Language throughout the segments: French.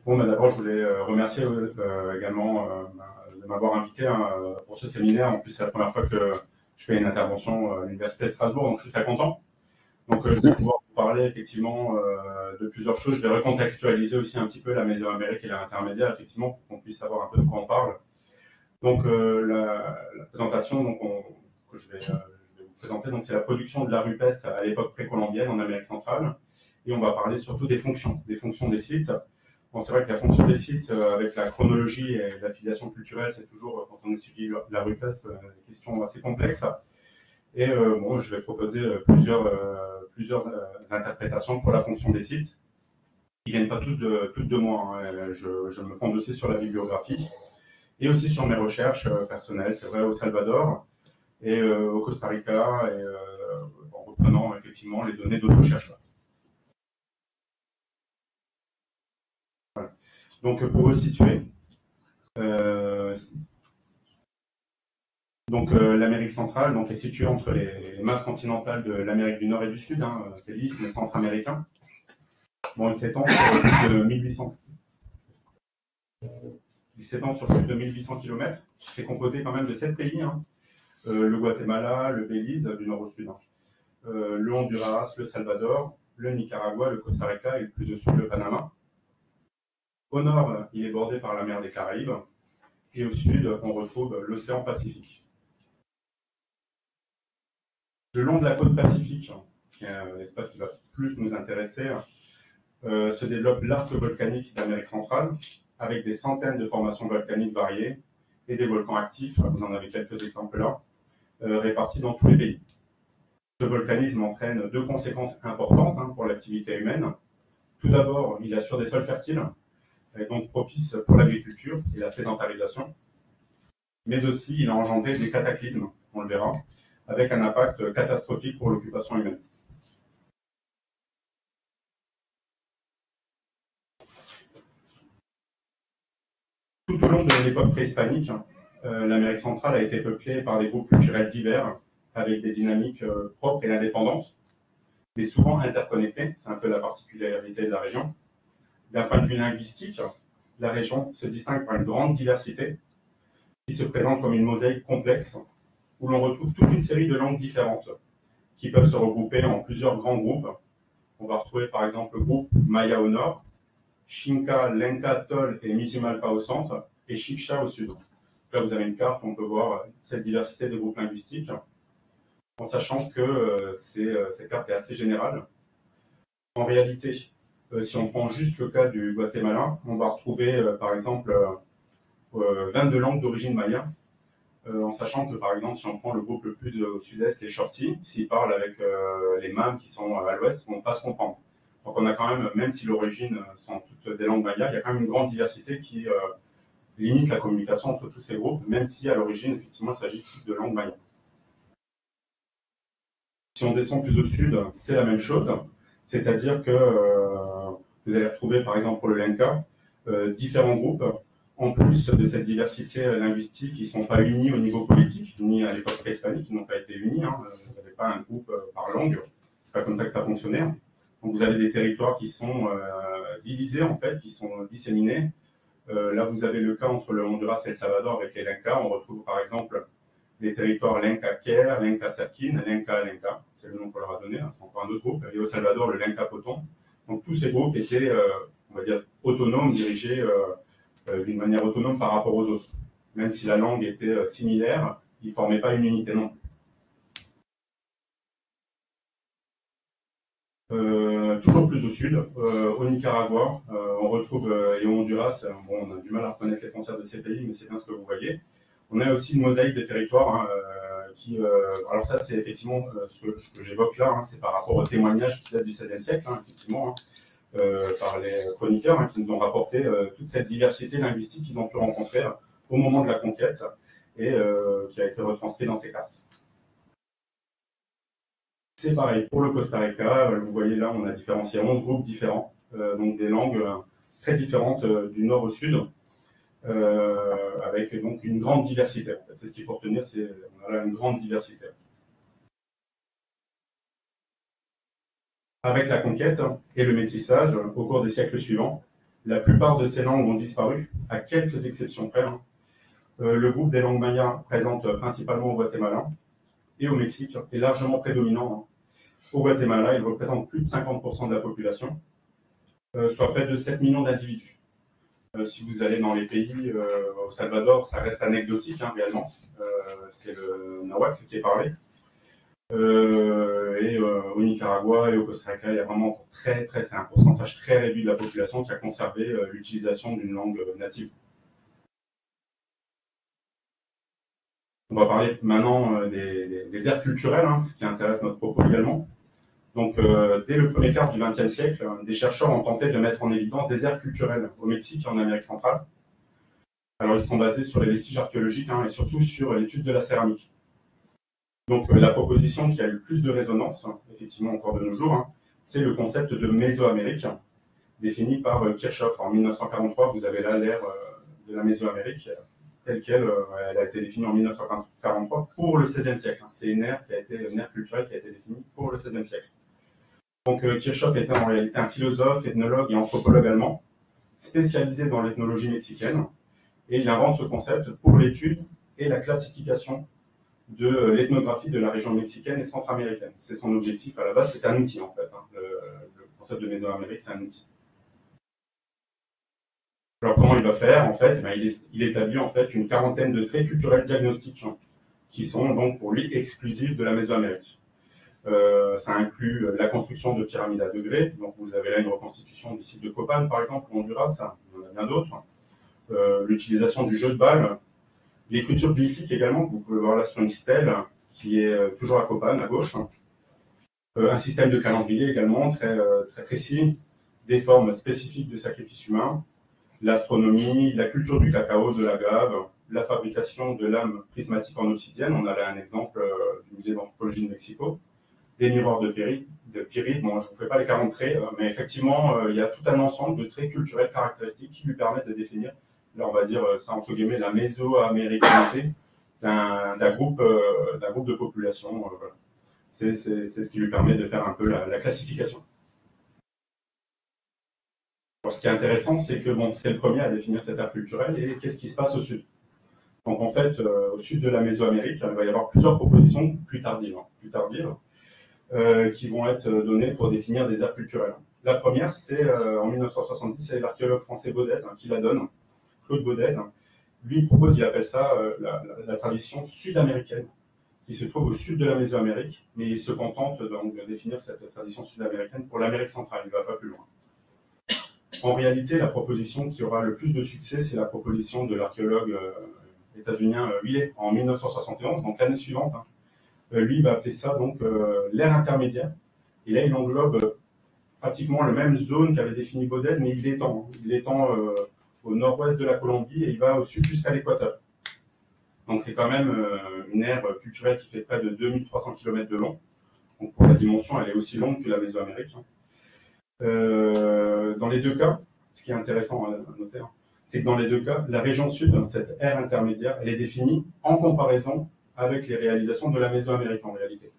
Bon, d'abord, je voulais remercier également de m'avoir invité pour ce séminaire. En plus, c'est la première fois que je fais une intervention à l'Université de Strasbourg, donc je suis très content. Donc, je vais pouvoir vous parler effectivement de plusieurs choses. Je vais recontextualiser aussi un petit peu la Mésoamérique et l'intermédiaire, effectivement, pour qu'on puisse savoir un peu de quoi on parle. Donc, la présentation que je vais vous présenter, c'est la production de la rupestre à l'époque précolombienne en Amérique centrale. Et on va parler surtout des fonctions des sites. Bon, c'est vrai que la fonction des sites, avec la chronologie et l'affiliation culturelle, c'est toujours, quand on étudie la rupestre, une question assez complexe. Et bon, je vais proposer plusieurs interprétations pour la fonction des sites. Ils ne viennent pas toutes de moi. Hein. Je me fonde aussi sur la bibliographie et aussi sur mes recherches personnelles. C'est vrai au Salvador et au Costa Rica, et en reprenant effectivement les données d'autres chercheurs. Voilà. Donc, pour resituer, l'Amérique centrale est située entre les masses continentales de l'Amérique du Nord et du Sud. Hein, c'est l'isthme centra-américain. Bon, il s'étend sur plus de 1800. Il s'étend sur plus de 1800 km. C'est composé quand même de 7 pays. Hein. Le Guatemala, le Belize, du nord au sud. Hein. Le Honduras, le Salvador, le Nicaragua, le Costa Rica et plus au sud, le Panama. Au nord, il est bordé par la mer des Caraïbes. Et au sud, on retrouve l'océan Pacifique. Le long de la côte Pacifique, qui est l'espace qui va plus nous intéresser, se développe l'arc volcanique d'Amérique centrale, avec des centaines de formations volcaniques variées et des volcans actifs, vous en avez quelques exemples là, répartis dans tous les pays. Ce volcanisme entraîne deux conséquences importantes pour l'activité humaine. Tout d'abord, il assure des sols fertiles, et donc propices pour l'agriculture et la sédentarisation, mais aussi il a engendré des cataclysmes, on le verra, avec un impact catastrophique pour l'occupation humaine. Tout au long de l'époque préhispanique, l'Amérique centrale a été peuplée par des groupes culturels divers, avec des dynamiques propres et indépendantes, mais souvent interconnectées. C'est un peu la particularité de la région. D'un point de vue linguistique, la région se distingue par une grande diversité, qui se présente comme une mosaïque complexe, où l'on retrouve toute une série de langues différentes, qui peuvent se regrouper en plusieurs grands groupes. On va retrouver par exemple le groupe Maya au nord, Xinca, Lenca, Tol et Misimalpa au centre, et Chibcha au sud. Là, vous avez une carte où on peut voir cette diversité de groupes linguistiques, en sachant que cette carte est assez générale. En réalité, si on prend juste le cas du Guatemala, on va retrouver par exemple 22 langues d'origine maya, en sachant que par exemple, si on prend le groupe le plus au sud-est, les Chorti, s'ils parlent avec les Mam qui sont à l'ouest, ils ne vont pas se comprendre. Donc on a quand même si l'origine sont toutes des langues mayas, il y a quand même une grande diversité qui limite la communication entre tous ces groupes, même si à l'origine, effectivement, il s'agit de langues mayas. Si on descend plus au sud, c'est la même chose, c'est-à-dire que vous allez retrouver, par exemple, pour le Lenca, différents groupes, en plus de cette diversité linguistique, qui ne sont pas unis au niveau politique, ni à l'époque préhispanique, ils n'ont pas été unis, hein, vous n'avez pas un groupe par langue, c'est pas comme ça que ça fonctionnait. Donc vous avez des territoires qui sont divisés, en fait, qui sont disséminés. Là, vous avez le cas entre le Honduras et le Salvador avec les Lenca. On retrouve par exemple les territoires Lenca-Quer, Lenca-Serquín, Lenca-Lenca. C'est le nom qu'on leur a donné, hein, c'est encore un autre groupe. Et au Salvador, le Lenca-Poton. Donc tous ces groupes étaient, on va dire, autonomes, dirigés d'une manière autonome par rapport aux autres. Même si la langue était similaire, ils ne formaient pas une unité non plus. Toujours plus au sud, au Nicaragua, on retrouve, et au Honduras, bon, on a du mal à reconnaître les frontières de ces pays, mais c'est bien ce que vous voyez. On a aussi une mosaïque de territoires hein, alors ça c'est effectivement ce que j'évoque là, hein, c'est par rapport aux témoignages qui datent du XVIe siècle, hein, effectivement, hein, par les chroniqueurs hein, qui nous ont rapporté toute cette diversité linguistique qu'ils ont pu rencontrer au moment de la conquête et qui a été retranscrit dans ces cartes. C'est pareil, pour le Costa Rica, vous voyez là, on a différencié 11 groupes différents, donc des langues très différentes du nord au sud, avec donc une grande diversité. En fait. C'est ce qu'il faut retenir, c'est on a là une grande diversité. Avec la conquête et le métissage, au cours des siècles suivants, La plupart de ces langues ont disparu, à quelques exceptions près. Le groupe des langues mayas présente principalement au Guatemala et au Mexique est largement prédominant. Au Guatemala, il représente plus de 50% de la population, soit près de 7 millions d'individus. Si vous allez dans les pays, au Salvador, ça reste anecdotique réellement. C'est le nahuatl qui est parlé. Et au Nicaragua et au Costa Rica, il y a vraiment c'est un pourcentage très réduit de la population qui a conservé l'utilisation d'une langue native. On va parler maintenant des aires culturelles, ce qui intéresse notre propos également. Donc, dès le premier quart du XXe siècle, des chercheurs ont tenté de mettre en évidence des aires culturelles au Mexique et en Amérique centrale. Alors, ils sont basés sur les vestiges archéologiques et surtout sur l'étude de la céramique. Donc, la proposition qui a eu le plus de résonance, effectivement encore de nos jours, c'est le concept de Mésoamérique, défini par Kirchhoff en 1943. Vous avez là l'ère de la Mésoamérique, telle qu'elle elle a été définie en 1943 pour le XVIe siècle. C'est une ère culturelle qui a été définie pour le XVIe siècle. Donc, Kirchhoff était en réalité un philosophe, ethnologue et anthropologue allemand, spécialisé dans l'ethnologie mexicaine, et il invente ce concept pour l'étude et la classification de l'ethnographie de la région mexicaine et centra-américaine. C'est son objectif à la base, c'est un outil en fait. Le concept de Mésoamérique, c'est un outil. Alors comment il va faire? En fait, il établit en fait une quarantaine de traits culturels diagnostiques qui sont donc pour lui exclusifs de la Mésoamérique. Ça inclut la construction de pyramides à degrés. Donc vous avez là une reconstitution du site de Copan, par exemple, au Honduras, il y en a bien d'autres. L'utilisation du jeu de balle, l'écriture glyphique également, que vous pouvez voir là sur une stèle, qui est toujours à Copan, à gauche. Un système de calendrier également, très précis, des formes spécifiques de sacrifice humain, l'astronomie, la culture du cacao, de l'agave, la fabrication de lames prismatiques en obsidienne. On a là un exemple du musée d'anthropologie de Mexico. Des miroirs de pyrite. Bon, je ne vous fais pas les 40 traits, mais effectivement, il y a tout un ensemble de traits culturels caractéristiques qui lui permettent de définir, là on va dire ça entre guillemets, la mésoaméricanité d'un groupe de population. Voilà. C'est ce qui lui permet de faire un peu la classification. Alors, ce qui est intéressant, c'est que c'est le premier à définir cette aire culturelle, et qu'est-ce qui se passe au sud? Donc en fait, au sud de la Mésoamérique, il va y avoir plusieurs propositions plus tardives, qui vont être données pour définir des aires culturelles. La première, c'est en 1970, c'est l'archéologue français Baudez qui la donne, Claude Baudez. Lui, il appelle ça la tradition sud-américaine, qui se trouve au sud de la Mésoamérique, mais il se contente donc de définir cette tradition sud-américaine pour l'Amérique centrale, il ne va pas plus loin. En réalité, la proposition qui aura le plus de succès, c'est la proposition de l'archéologue états-unien Wiley en 1971, donc l'année suivante. Lui, il va appeler ça donc l'ère intermédiaire. Et là, il englobe pratiquement la même zone qu'avait défini Baudez, mais il l'étend. Il l'étend au nord-ouest de la Colombie et il va au sud jusqu'à l'équateur. Donc c'est quand même une aire culturelle qui fait près de 2300 km de long. Donc pour la dimension, elle est aussi longue que la Mésoamérique. Dans les deux cas, ce qui est intéressant à noter, c'est que dans les deux cas, la région sud, cette aire intermédiaire, elle est définie en comparaison avec les réalisations de la Mésoamérique en réalité.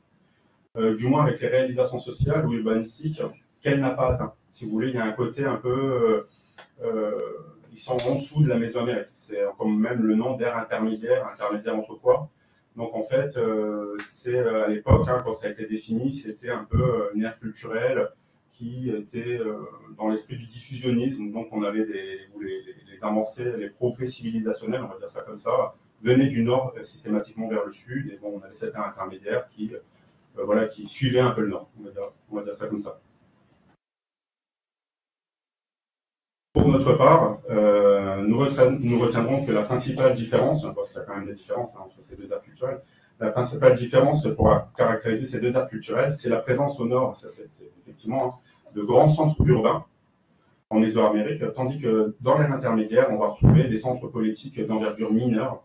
Du moins avec les réalisations sociales ou urbanistiques qu'elle n'a pas atteint. Si vous voulez, il y a un côté un peu... ils sont en dessous de la Mésoamérique. C'est comme même le nom d'aire intermédiaire entre quoi? Donc en fait, c'est à l'époque, quand ça a été défini, c'était un peu une aire culturelle qui était dans l'esprit du diffusionnisme. Donc on avait les avancées, les progrès civilisationnels, on va dire ça comme ça, venaient du nord systématiquement vers le sud, et bon, on avait cette ère intermédiaire qui suivait un peu le nord, on va dire ça comme ça. Pour notre part, nous retiendrons que la principale différence, parce qu'il y a quand même des différences entre ces deux aires culturelles, la principale différence pour caractériser ces deux aires culturelles, c'est la présence au nord, ça c'est effectivement de grands centres urbains en Mésoamérique, tandis que dans l'ère intermédiaire, on va retrouver des centres politiques d'envergure mineure.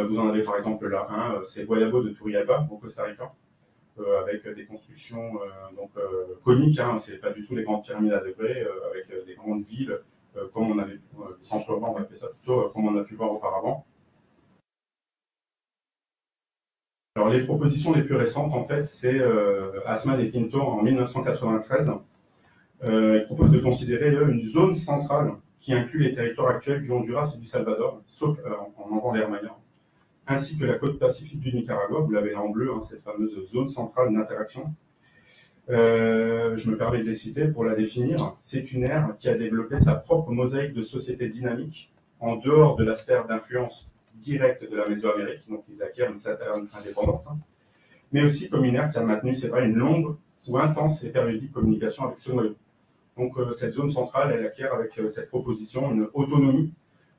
Vous en avez par exemple là c'est Guayabo de Turrialba, au Costa Rica, avec des constructions coniques, c'est pas du tout les grandes pyramides à degrés, avec des grandes villes, comme on avait, des centres urbains, on va appeler ça plutôt, comme on a pu voir auparavant. Alors les propositions les plus récentes, en fait, c'est Assmann et Pinto en 1993. Ils proposent de considérer une zone centrale qui inclut les territoires actuels du Honduras et du Salvador, sauf en envers maya, ainsi que la côte pacifique du Nicaragua, vous l'avez en bleu, cette fameuse zone centrale d'interaction. Je me permets de les citer pour la définir. C'est une ère qui a développé sa propre mosaïque de sociétés dynamiques en dehors de la sphère d'influence directe de la Mésoamérique, donc ils acquièrent une certaine indépendance, mais aussi comme une ère qui a maintenu, c'est vrai, une longue ou intense et périodique communication avec ce noyau. Donc cette zone centrale, elle acquiert avec cette proposition une autonomie.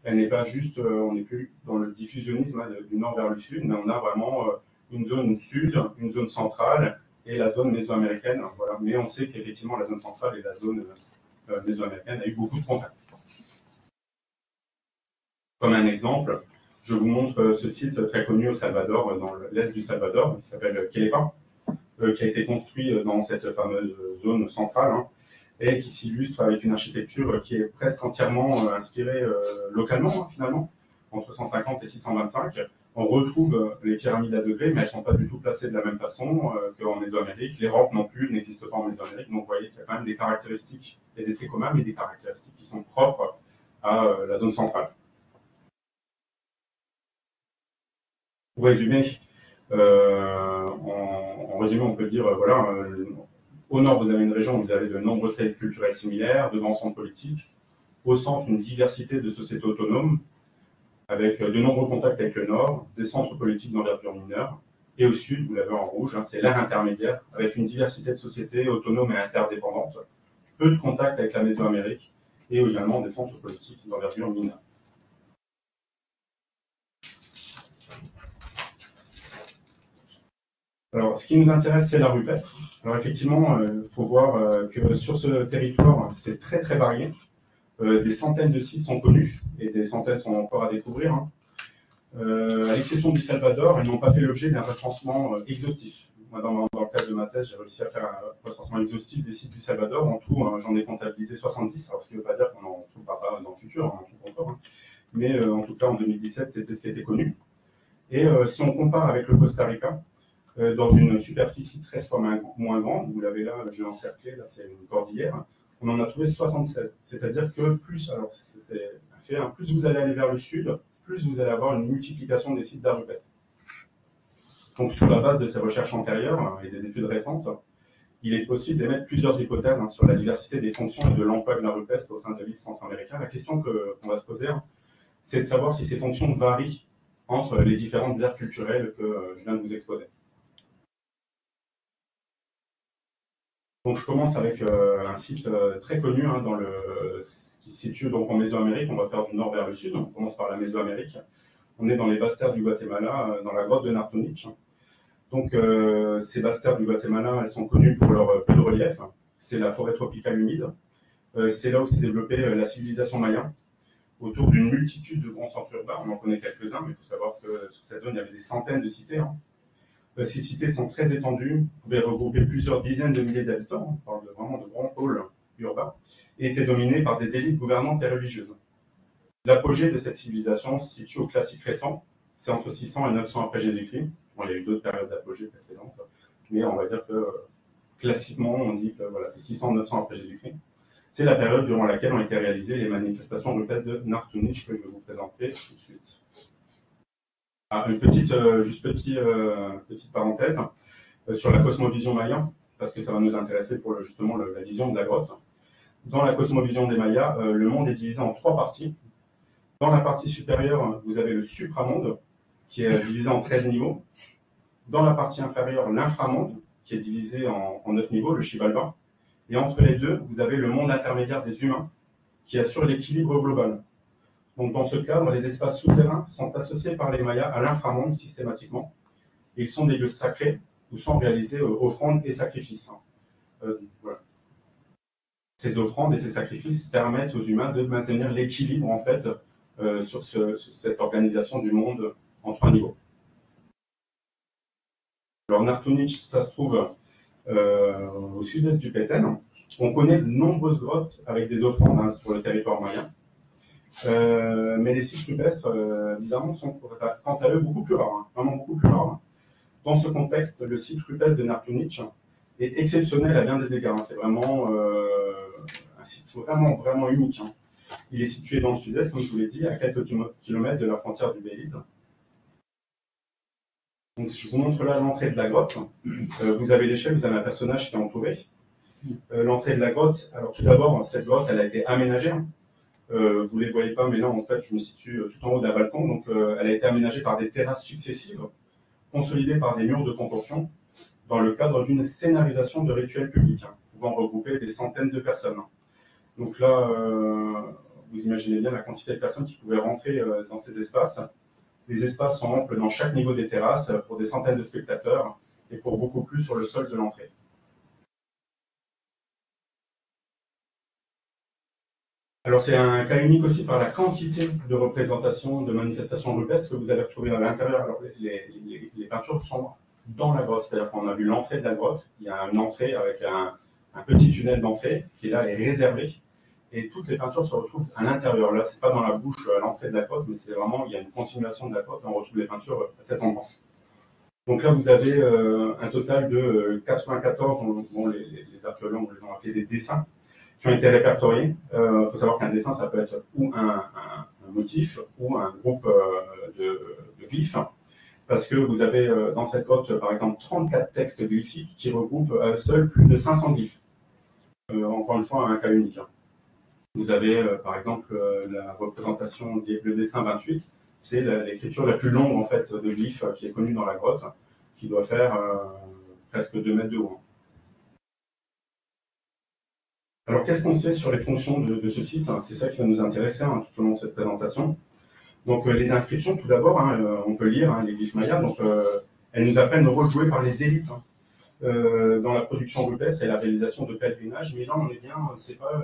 Elle n'est pas juste, on n'est plus dans le diffusionnisme du nord vers le sud, mais on a vraiment une zone sud, une zone centrale et la zone mésoaméricaine. Voilà. Mais on sait qu'effectivement la zone centrale et la zone mésoaméricaine a eu beaucoup de contacts. Comme un exemple, je vous montre ce site très connu au Salvador, dans l'est du Salvador, qui s'appelle Quelepa, qui a été construit dans cette fameuse zone centrale, et qui s'illustre avec une architecture qui est presque entièrement inspirée localement, finalement, entre 150 et 625. On retrouve les pyramides à degrés, mais elles ne sont pas du tout placées de la même façon qu'en Mésoamérique. Les rampes non plus n'existent pas en Mésoamérique, donc vous voyez qu'il y a quand même des caractéristiques et des traits communs, mais des caractéristiques qui sont propres à la zone centrale. Pour résumer, en résumé, on peut dire, voilà, au nord, vous avez une région où vous avez de nombreux traits culturels similaires, de grands centres politiques. Au centre, une diversité de sociétés autonomes, avec de nombreux contacts avec le nord, des centres politiques d'envergure mineure. Et au sud, vous l'avez en rouge, c'est l'ère intermédiaire, avec une diversité de sociétés autonomes et interdépendantes, peu de contacts avec la Mésoamérique, et également des centres politiques d'envergure mineure. Alors, ce qui nous intéresse, c'est l'art rupestre. Alors, effectivement, il faut voir que sur ce territoire, c'est très, très varié. Des centaines de sites sont connus, et des centaines sont encore à découvrir. À l'exception du Salvador, ils n'ont pas fait l'objet d'un recensement exhaustif. Moi, dans le cadre de ma thèse, j'ai réussi à faire un recensement exhaustif des sites du Salvador. En tout, j'en ai comptabilisé 70, alors ce qui ne veut pas dire qu'on n'en trouvera pas dans le futur, on en trouve encore. Mais en tout cas, en 2017, c'était ce qui était connu. Et si on compare avec le Costa Rica, dans une superficie 13 fois moins grande, vous l'avez là, je l'ai encerclé, là c'est une cordillère, on en a trouvé 76. C'est-à-dire que plus, alors c'est un fait, plus vous allez aller vers le sud, plus vous allez avoir une multiplication des sites d'art rupestre. Donc sur la base de ces recherches antérieures et des études récentes, il est possible d'émettre plusieurs hypothèses sur la diversité des fonctions et de l'emploi de l'art rupestre au sein de l'Est centra-américain. La question qu'on va se poser, c'est de savoir si ces fonctions varient entre les différentes aires culturelles que je viens de vous exposer. Donc, je commence avec un site très connu qui se situe donc en Mésoamérique. On va faire du nord vers le sud. On commence par la Mésoamérique. On est dans les basses terres du Guatemala, dans la grotte de Nartunich. Donc, ces basses terres du Guatemala, elles sont connues pour leur peu de relief. C'est la forêt tropicale humide. C'est là où s'est développée la civilisation maya, autour d'une multitude de grands centres urbains. On en connaît quelques-uns, mais il faut savoir que sur cette zone, il y avait des centaines de cités. Ces cités sont très étendues, pouvaient regrouper plusieurs dizaines de milliers d'habitants, on parle vraiment de grands pôles urbains, et étaient dominées par des élites gouvernantes et religieuses. L'apogée de cette civilisation se situe au classique récent, c'est entre 600 et 900 après Jésus-Christ. Bon, il y a eu d'autres périodes d'apogée précédentes, mais on va dire que classiquement, on dit que voilà, c'est 600-900 après Jésus-Christ. C'est la période durant laquelle ont été réalisées les manifestations rupestres de Nartunich que je vais vous présenter tout de suite. Une petite parenthèse sur la cosmovision maya, parce que ça va nous intéresser pour justement la vision de la grotte. Dans la cosmovision des Mayas, le monde est divisé en 3 parties. Dans la partie supérieure, vous avez le supramonde, qui est divisé en 13 niveaux. Dans la partie inférieure, l'inframonde, qui est divisé en 9 niveaux, le Xibalba. Et entre les deux, vous avez le monde intermédiaire des humains, qui assure l'équilibre global. Donc, dans ce cadre, les espaces souterrains sont associés par les Mayas à l'inframonde systématiquement. Ils sont des lieux sacrés où sont réalisées offrandes et sacrifices. Voilà. Ces offrandes et ces sacrifices permettent aux humains de maintenir l'équilibre en fait sur cette organisation du monde en 3 niveaux. Alors, Nartunich, ça se trouve au sud-est du Petén. On connaît de nombreuses grottes avec des offrandes sur le territoire maya. Mais les sites rupestres, bizarrement, sont quant à eux beaucoup plus rares, vraiment beaucoup plus rares. Dans ce contexte, le site rupestre de Nartunich est exceptionnel à bien des égards. C'est vraiment un site vraiment unique. Il est situé dans le sud-est, comme je vous l'ai dit, à quelques kilomètres de la frontière du Belize. Donc, je vous montre là l'entrée de la grotte. Vous avez l'échelle, vous avez un personnage qui est entouré. L'entrée de la grotte, alors tout d'abord, cette grotte, elle a été aménagée. Vous ne les voyez pas, mais là, en fait, je me situe tout en haut d'un balcon. Donc, elle a été aménagée par des terrasses successives, consolidées par des murs de contention, dans le cadre d'une scénarisation de rituels publics, pouvant regrouper des centaines de personnes. Donc là, vous imaginez bien la quantité de personnes qui pouvaient rentrer dans ces espaces. Les espaces sont amples dans chaque niveau des terrasses pour des centaines de spectateurs et pour beaucoup plus sur le sol de l'entrée. Alors c'est un cas unique aussi par la quantité de représentations, de manifestations rupestres que vous allez retrouver à l'intérieur. Alors les peintures sont dans la grotte, c'est-à-dire qu'on a vu l'entrée de la grotte, il y a une entrée avec un petit tunnel d'entrée qui là est réservé. Et toutes les peintures se retrouvent à l'intérieur. Là, c'est pas dans la bouche à l'entrée de la grotte, mais c'est vraiment, il y a une continuation de la grotte et on retrouve les peintures à cet endroit. Donc là, vous avez un total de 94, bon, les archéologues les ont appelés des dessins, qui ont été répertoriés. Il faut savoir qu'un dessin, ça peut être ou un motif ou un groupe de glyphes, parce que vous avez dans cette grotte, par exemple, 34 textes glyphiques qui regroupent à eux seuls plus de 500 glyphes. Encore une fois, un cas unique. Vous avez, par exemple, la représentation, le dessin 28, c'est l'écriture la plus longue, en fait, de glyphes qui est connue dans la grotte, qui doit faire presque 2 mètres de haut. Alors, qu'est-ce qu'on sait sur les fonctions de ce site? C'est ça qui va nous intéresser tout au long de cette présentation. Donc, les inscriptions, tout d'abord, on peut lire les glyphes mayas, donc elles nous apprennent le rôle joué par les élites dans la production rupestre et la réalisation de pèlerinages, mais là, on est bien, c'est pas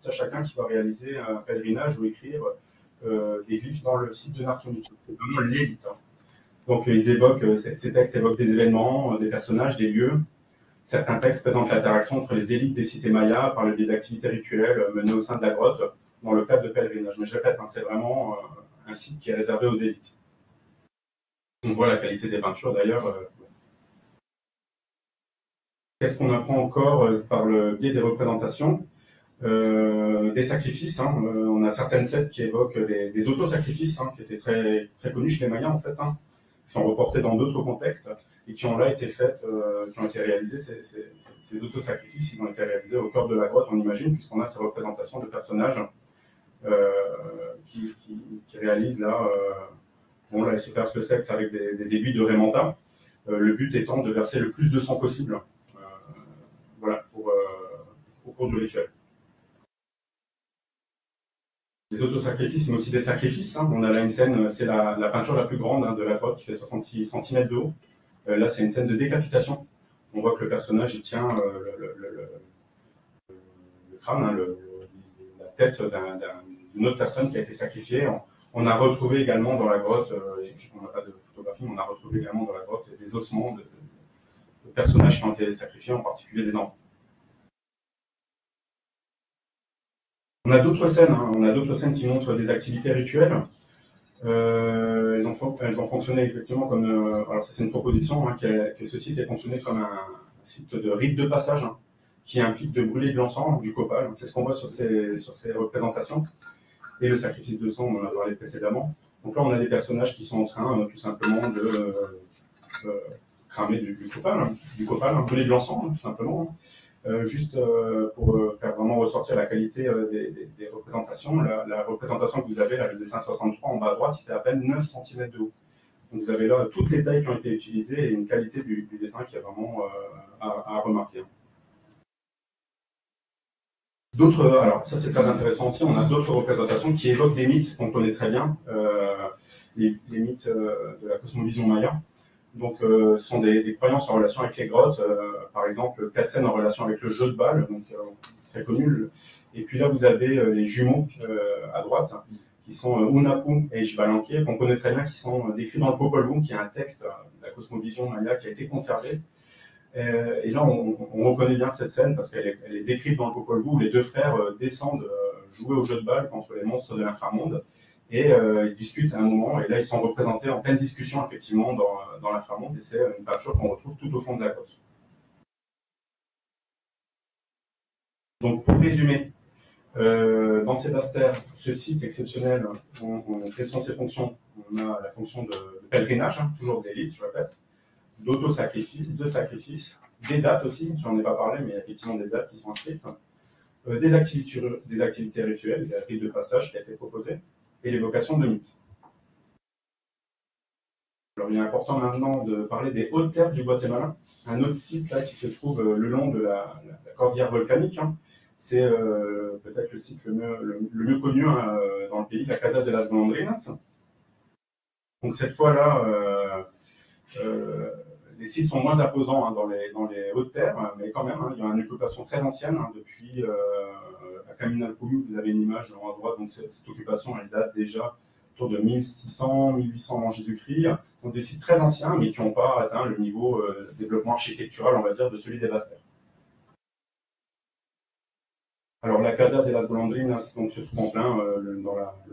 à chacun qui va réaliser un pèlerinage ou écrire des glyphes dans le site de Nartonique. C'est vraiment l'élite. Donc, ces textes évoquent des événements, des personnages, des lieux. Certains textes présentent l'interaction entre les élites des cités mayas par le biais d'activités rituelles menées au sein de la grotte dans le cadre de pèlerinage. Mais je répète, c'est vraiment un site qui est réservé aux élites. On voit la qualité des peintures d'ailleurs. Qu'est-ce qu'on apprend encore par le biais des représentations? Des sacrifices. On a certaines scènes qui évoquent des autosacrifices qui étaient très, très connus chez les Mayas en fait, qui sont reportés dans d'autres contextes et qui ont là été faites, qui ont été réalisés. Ces autosacrifices, ils ont été réalisés au cœur de la grotte, on imagine, puisqu'on a ces représentations de personnages qui réalisent là, bon là, ils se percent le sexe avec des aiguilles de Raymanta. Le but étant de verser le plus de sang possible, voilà, au cours du rituel. Des autosacrifices, mais aussi des sacrifices. On a là une scène, c'est la peinture la plus grande de la grotte, qui fait 66 cm de haut. Là, c'est une scène de décapitation. On voit que le personnage, il tient le crâne, la tête d'une autre personne qui a été sacrifiée. On a retrouvé également dans la grotte, on n'a pas de photographie, mais on a retrouvé également dans la grotte des ossements de personnages qui ont été sacrifiés, en particulier des enfants. On a d'autres scènes, qui montrent des activités rituelles. Elles ont fonctionné effectivement comme. Alors ça, c'est une proposition que ce site ait fonctionné comme un site de rite de passage qui implique de brûler de l'encens, du copal. C'est ce qu'on voit sur ces représentations. Et le sacrifice de sang, on en a parlé précédemment. Donc là, on a des personnages qui sont en train tout simplement de cramer du copal, brûler de l'encens, tout simplement. Juste pour faire vraiment ressortir la qualité des représentations, la représentation que vous avez, là, le dessin 63 en bas à droite, il fait à peine 9 cm de haut. Donc vous avez là toutes les tailles qui ont été utilisées et une qualité du dessin qui est vraiment à remarquer. Alors ça c'est très intéressant aussi, on a d'autres représentations qui évoquent des mythes qu'on connaît très bien, les mythes de la cosmovision maya. Donc, ce sont des croyances en relation avec les grottes, par exemple, 4 scènes en relation avec le jeu de balle, donc très connu. Et puis là, vous avez les jumeaux à droite, qui sont Unapu et Jvalanke, qu'on connaît très bien, qui sont décrits dans le Popol Vuh, qui est un texte de la cosmovision maya qui a été conservé. Et là, on reconnaît bien cette scène parce qu'elle est décrite dans le Popol Vuh, où les deux frères descendent jouer au jeu de balle contre les monstres de l'inframonde. Et ils discutent à un moment, et là ils sont représentés en pleine discussion effectivement dans l'inframonde, et c'est une peinture qu'on retrouve tout au fond de la grotte. Donc pour résumer, Dans Sébastère, ce site exceptionnel, quelles sont ses fonctions? On a la fonction de pèlerinage, toujours d'élite, je répète, d'auto-sacrifice, de sacrifice, des dates aussi, j'en ai pas parlé, mais il y a effectivement des dates qui sont inscrites, des activités rituelles, il y a rite de passage qui a été proposé, et l'évocation de mythes. Alors, il est important maintenant de parler des hautes terres du Guatemala, un autre site là, qui se trouve le long de la cordillère volcanique. C'est peut-être le site le mieux connu dans le pays, la Casa de las Golondrinas. Donc cette fois-là, les sites sont moins imposants dans les hautes terres, mais quand même, il y a une occupation très ancienne. Depuis à Caminalcuyú, vous avez une image en haut à droite, donc cette occupation, elle date déjà autour de 1600, 1800 avant Jésus-Christ. Donc des sites très anciens, mais qui n'ont pas atteint le niveau de développement architectural, on va dire, de celui des Basses Terres. Alors la Casa de las Golondrinas donc, se trouve en plein le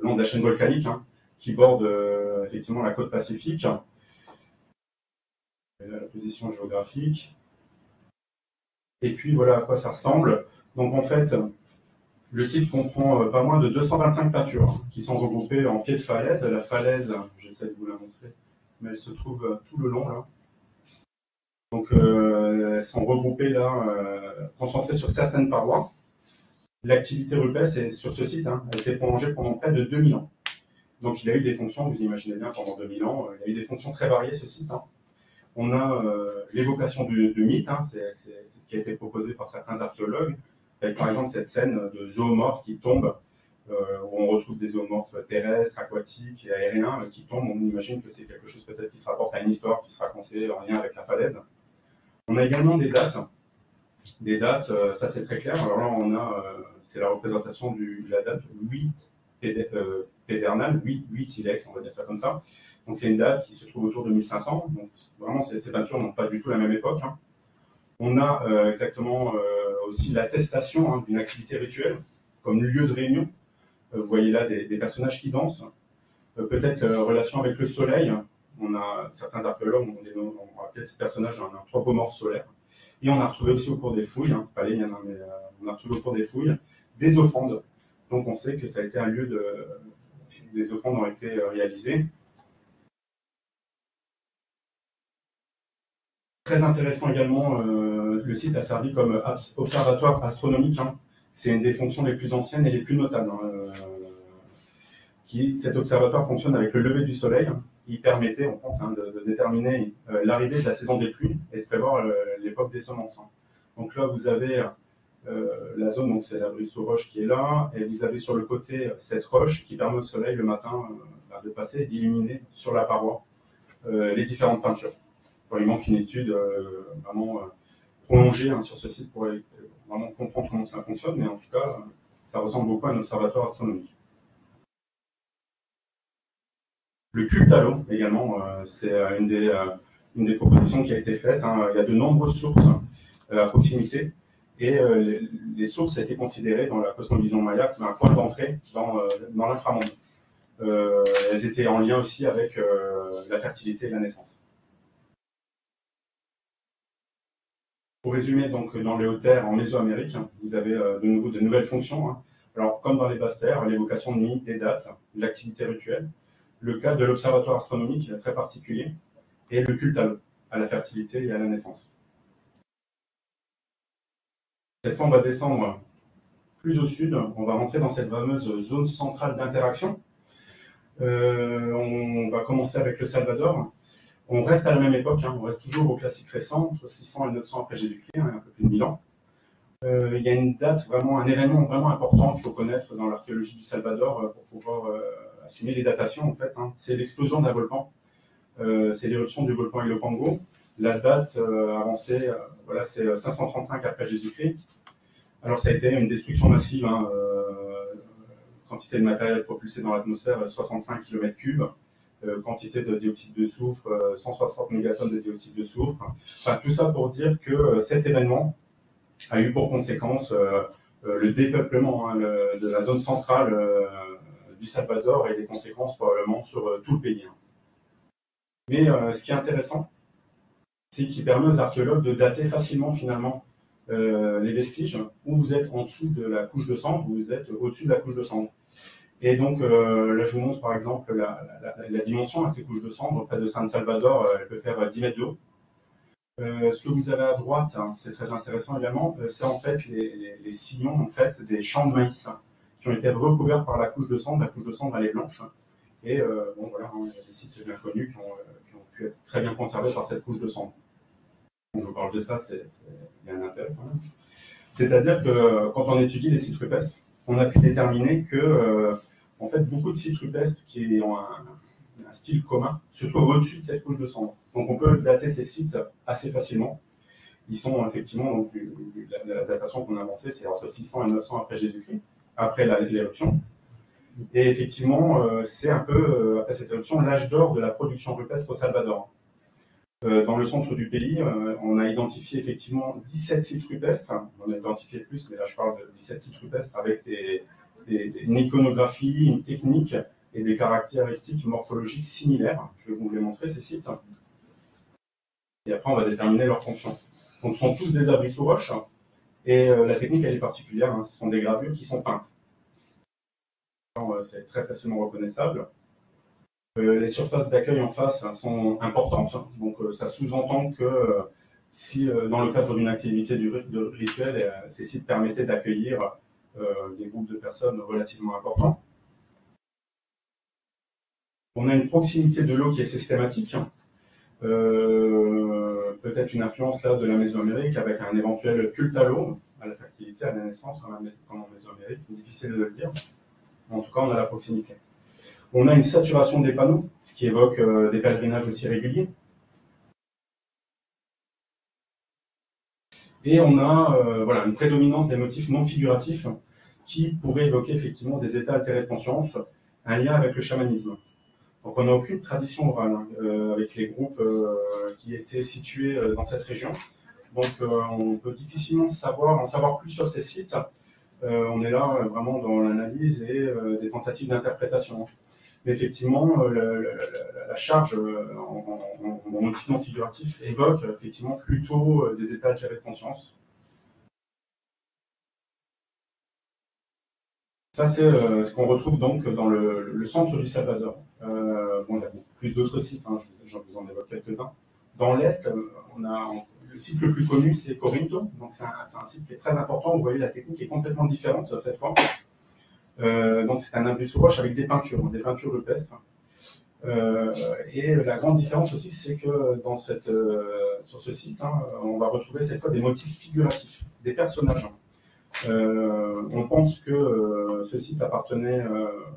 long de la chaîne volcanique, qui borde effectivement la côte pacifique. La position géographique. Et puis voilà à quoi ça ressemble. Donc en fait, le site comprend pas moins de 225 peintures qui sont regroupées en pied de falaise. La falaise, j'essaie de vous la montrer, mais elle se trouve tout le long là. Donc elles sont regroupées là, concentrées sur certaines parois. L'activité rupestre sur ce site, elle s'est prolongée pendant près de 2000 ans. Donc il a eu des fonctions, vous imaginez bien, pendant 2000 ans, il a eu des fonctions très variées ce site. On a l'évocation de mythes, c'est ce qui a été proposé par certains archéologues, avec par exemple cette scène de zoomorphes qui tombent, où on retrouve des zoomorphes terrestres, aquatiques et aériens qui tombent. On imagine que c'est quelque chose peut-être qui se rapporte à une histoire qui se racontait en lien avec la falaise. On a également des dates. Des dates, ça c'est très clair. Alors là, on a, c'est la représentation de la date 8 pédernale, 8 silex, on va dire ça comme ça. Donc c'est une date qui se trouve autour de 1500. Donc vraiment, ces peintures n'ont pas du tout la même époque. On a exactement aussi l'attestation d'une activité rituelle comme lieu de réunion. Vous voyez là des personnages qui dansent. Peut-être relation avec le soleil. On a certains archéologues ont appelé ces personnages un anthropomorphe solaire. Et on a retrouvé aussi au cours des fouilles, pas les miennes, mais on a retrouvé au cours des fouilles des offrandes. Donc on sait que ça a été un lieu des offrandes ont été réalisées. Très intéressant également, le site a servi comme observatoire astronomique. C'est une des fonctions les plus anciennes et les plus notables. Cet observatoire fonctionne avec le lever du soleil. Il permettait, on pense, de déterminer l'arrivée de la saison des pluies et de prévoir l'époque des semences. Donc là, vous avez la zone, donc c'est la Bristol Roche qui est là, et vous avez sur le côté cette roche qui permet au soleil le matin de passer et d'illuminer sur la paroi les différentes peintures. Il manque une étude vraiment prolongée sur ce site pour vraiment comprendre comment ça fonctionne, mais en tout cas, ça ressemble beaucoup à un observatoire astronomique. Le culte à l'eau, également, c'est une des propositions qui a été faite. Il y a de nombreuses sources à proximité, et les sources étaient considérées dans la cosmovision maya comme un point d'entrée dans l'inframonde. Elles étaient en lien aussi avec la fertilité et la naissance. Pour résumer, donc, dans les Hautes-Terres, en Mésoamérique, vous avez de nouveau de nouvelles fonctions. Alors, comme dans les Basses-Terres, l'évocation de mythes, des dates, de l'activité rituelle. Le cas de l'observatoire astronomique est très particulier, et le culte à l'eau, à la fertilité et à la naissance. Cette fois, on va descendre plus au sud, on va rentrer dans cette fameuse zone centrale d'interaction. On va commencer avec le Salvador. On reste à la même époque, on reste toujours au classique récent, entre 600 et 900 après Jésus-Christ, un peu plus de 1000 ans. Il y a une date, un événement vraiment important qu'il faut connaître dans l'archéologie du Salvador pour pouvoir assumer les datations, en fait. C'est l'explosion d'un volcan. C'est l'éruption du volcan Ilopango. La date avancée, c'est 535 après Jésus-Christ. Alors ça a été une destruction massive, quantité de matériel propulsé dans l'atmosphère, 65 km3. Quantité de dioxyde de soufre, 160 mégatonnes de dioxyde de soufre. Enfin, tout ça pour dire que cet événement a eu pour conséquence le dépeuplement de la zone centrale du Salvador et des conséquences probablement sur tout le pays. Mais ce qui est intéressant, c'est qu'il permet aux archéologues de dater facilement finalement les vestiges, ou vous êtes en dessous de la couche de cendre, ou vous êtes au-dessus de la couche de cendre. Et donc là, je vous montre par exemple la dimension de ces couches de cendre. Près de San Salvador, elle peut faire 10 mètres de haut. Ce que vous avez à droite, hein, c'est très intéressant également, c'est en fait les sillons en fait, des champs de maïs qui ont été recouverts par la couche de cendre. La couche de cendre, elle est blanche. Et bon, voilà, hein, il y a des sites bien connus qui ont pu être très bien conservés par cette couche de cendre. Quand je vous parle de ça, il y a un intérêt quand même. C'est-à-dire que quand on étudie les sites rupestres, on a pu déterminer que en fait, beaucoup de sites rupestres qui ont un style commun se trouvent au-dessus de cette couche de cendre. Donc on peut dater ces sites assez facilement. Ils sont effectivement, donc, la datation qu'on a avancée, c'est entre 600 et 900 après Jésus-Christ, après l'éruption. Et effectivement, c'est un peu, après cette éruption, l'âge d'or de la production rupestre au Salvador. Dans le centre du pays, on a identifié effectivement 17 sites rupestres. On a identifié plus, mais là je parle de 17 sites rupestres avec une iconographie, une technique et des caractéristiques morphologiques similaires. Je vais vous les montrer, ces sites. Et après, on va déterminer leur fonction. Donc, ce sont tous des abris sous roche. Et la technique, elle est particulière. Hein. Ce sont des gravures qui sont peintes. C'est très facilement reconnaissable. Les surfaces d'accueil en face sont importantes. Donc, ça sous-entend que si, dans le cadre d'une activité de rituel, ces sites permettaient d'accueillir des groupes de personnes relativement importants. On a une proximité de l'eau qui est systématique. Peut-être une influence là de la Mésoamérique avec un éventuel culte à l'eau, à la fertilité, à la naissance comme en Mésoamérique. Difficile de le dire. En tout cas, on a la proximité. On a une saturation des panneaux, ce qui évoque des pèlerinages aussi réguliers. Et on a voilà, une prédominance des motifs non figuratifs qui pourraient évoquer effectivement des états altérés de conscience, un lien avec le chamanisme. Donc on n'a aucune tradition orale avec les groupes qui étaient situés dans cette région. Donc on peut difficilement en savoir plus sur ces sites. On est là vraiment dans l'analyse et des tentatives d'interprétation. Mais effectivement, la charge en motif non figuratif évoque effectivement plutôt des états altérés de conscience. Ça, c'est ce qu'on retrouve donc dans le centre du Salvador. Bon, il y a beaucoup plus d'autres sites, hein, je vous en évoque quelques-uns. Dans l'Est, on a le site le plus connu, c'est Corinto. Donc, c'est un site qui est très important. Vous voyez, la technique est complètement différente cette fois. Donc, c'est un abri sous roche avec des peintures rupestres. Et la grande différence aussi, c'est que sur ce site, hein, on va retrouver cette fois des motifs figuratifs, des personnages. On pense que ce site appartenait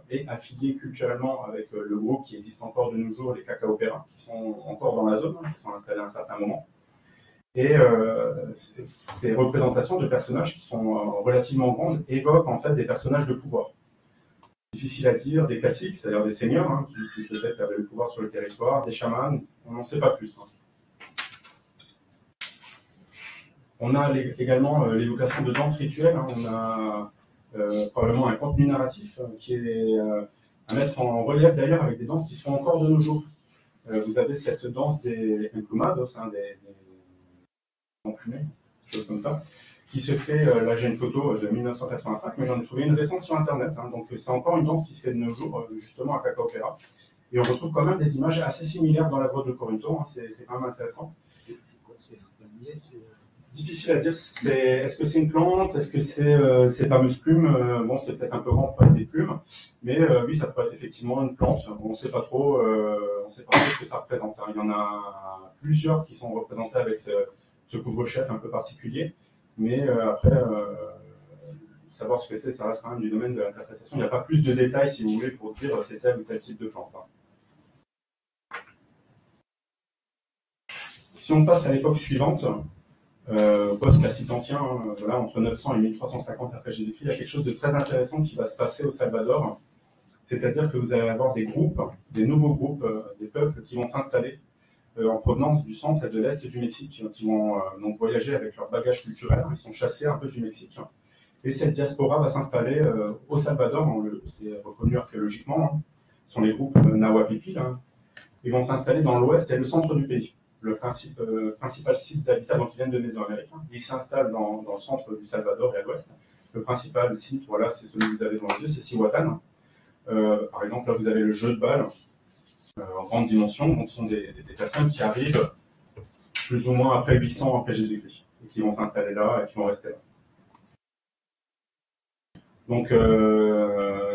et affilié culturellement avec le groupe qui existe encore de nos jours, les Cacaopéras, qui sont encore dans la zone, hein, qui sont installés à un certain moment. Et ces représentations de personnages qui sont relativement grandes évoquent en fait des personnages de pouvoir. Difficile à dire, des classiques, c'est-à-dire des seigneurs hein, qui peut-être avaient le pouvoir sur le territoire, des chamans, on n'en sait pas plus. Hein. On a également l'évocation de danses rituelles. Hein. On a probablement un contenu narratif qui est à mettre en relief d'ailleurs avec des danses qui se font encore de nos jours. Vous avez cette danse des emplumados, hein, des emplumés, des choses comme ça, qui se fait, là j'ai une photo de 1985, mais j'en ai trouvé une récente sur Internet. Hein. Donc c'est encore une danse qui se fait de nos jours, justement à Cacaopera. Et on retrouve quand même des images assez similaires dans la grotte de Corinto. Hein. C'est quand même intéressant. C'est quoi? C'est un palmier? Difficile à dire. Est-ce que c'est une plante? Est-ce que c'est ces fameuses plumes? Bon, c'est peut-être un peu grand pour être des plumes, mais oui, ça peut être effectivement une plante. On ne sait pas trop ce que ça représente. Hein. Il y en a plusieurs qui sont représentés avec ce couvre-chef un peu particulier, mais après, savoir ce que c'est, ça reste quand même du domaine de l'interprétation. Il n'y a pas plus de détails, si vous voulez, pour dire c'est tel ou tel type de plante. Hein. Si on passe à l'époque suivante, post-classique ancien, hein, voilà, entre 900 et 1350 après Jésus-Christ, il y a quelque chose de très intéressant qui va se passer au Salvador. C'est-à-dire que vous allez avoir des groupes, des nouveaux groupes, des peuples qui vont s'installer en provenance du centre et de l'est du Mexique, qui vont donc voyager avec leur bagage culturel. Ils sont chassés un peu du Mexique. Et cette diaspora va s'installer au Salvador, c'est reconnu archéologiquement. Hein. Ce sont les groupes Nahuapipil. Hein. Ils vont s'installer dans l'ouest et le centre du pays. le principal site d'habitat, donc ils viennent de Mésoamérique. Ils s'installent dans le centre du Salvador et à l'ouest. Le principal site, voilà, c'est celui que vous avez devant les yeux, c'est Cihuatán. Par exemple, là, vous avez le jeu de balle en grande dimension. Donc, ce sont des personnes qui arrivent plus ou moins après 800 après Jésus-Christ et qui vont s'installer là et qui vont rester là. Donc,